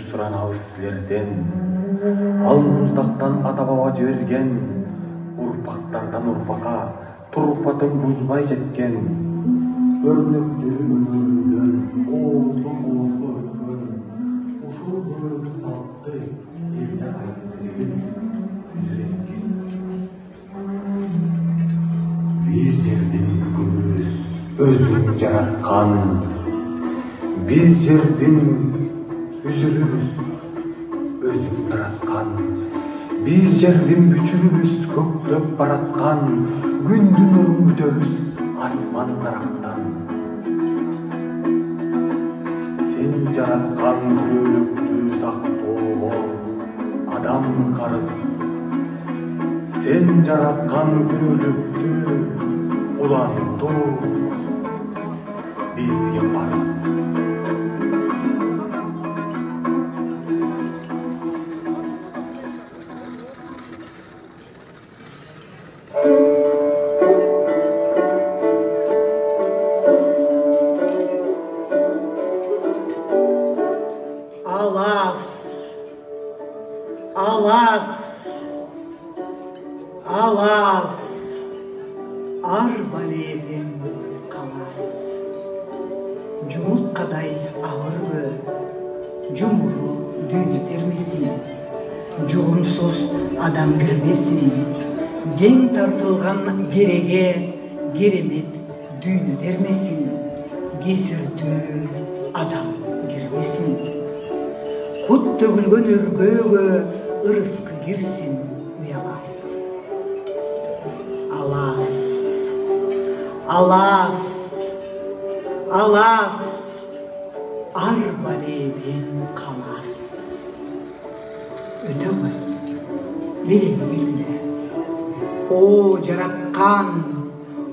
суранабыз силерден. Ал муздактан ата баба жиберген, урпактардан урпакка турпатын бузбай жеткен. Өрнөктөр өмүрүндөн ооздон оозго өткөн. Ушул бөлүк салтты элде айтып беребиз. Биз жердин күкүбүз өзүң жараткан. Биз жердин үзүрүбүз өзүң тараткан. Биз жердин бүчүрүбүз көктөп бараткан. Күндүн нурун күтөбүз асман тарактан. Сен жараткан күрөлүктү сактоого адам карыз. Сен жараткан күрөлүктү улантуу бизге парыз. Алас, арбаледен калас. Жумурткадай агырбы, жумуру дүйнө термесин. Жугунсуз адам кирмесин. Кең тартылган кереге керемет дүйнө термесин. Кесирдүү адам кирмесин. Кут төгүлгөн өргөөгө ырыскы кирсин уяга. Алас, алас, алас, арбаледен калас. Өтө кой, береги билде. О жараткан,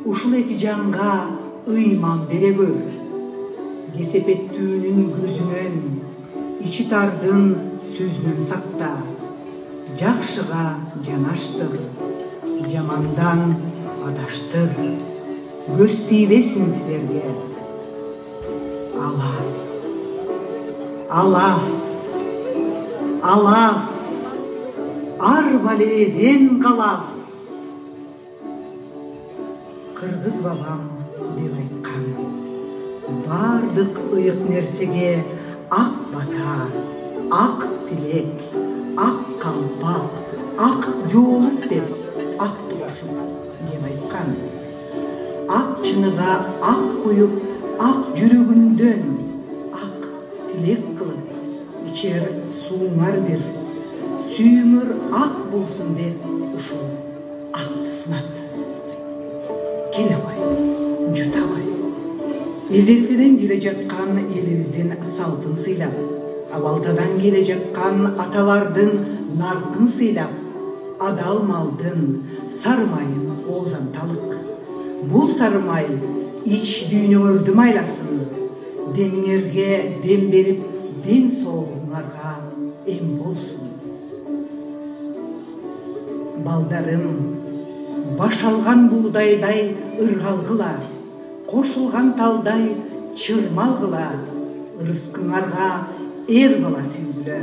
ушул эки жанга ыйман бере көр. Кесепеттүүнүн көзүнөн, ичи тардын сөзүнөн сакта. Жакшыга жанаштыр, жамандан адаштыр. Көз тийбесин силерге. Алас, алас, алас, арбаледен калас. Кыргыз бабам деп айткан. Бардык ыйык нерсеге ак бата, ак тилек, ак калпак, ак жоолук деп ак тошуп деп айткан. Ак чыныга ак куюп, ак жүрөгүндөн ак тилек кылып, ичер сууңар бир, сүйүңөр ак болсун деп ушул акты сынат. Келе кой, жута кой. Эзелтеден келе жаткан элибиздин салтын сыйлап, абалтадан келе жаткан аталардын наркын сыйлап, адал малдын сармайын оозанталык. Бул сармай ич дүйнөңөрдү майласын, демиңерге дем берип, ден соолугуңарга эм болсун. Балдарым, баш алган буудайдай ыргалгыла, кошулган талдай чырмалгыла. Ырыскыңарга эр бала сүйгүлө,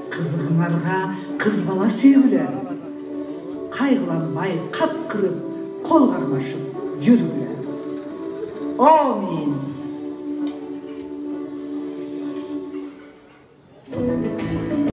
кызыгыңарга кыз бала сүйгүлө. Кайгыланбай кат кырып, кол кармашып жүргүлө. Амин.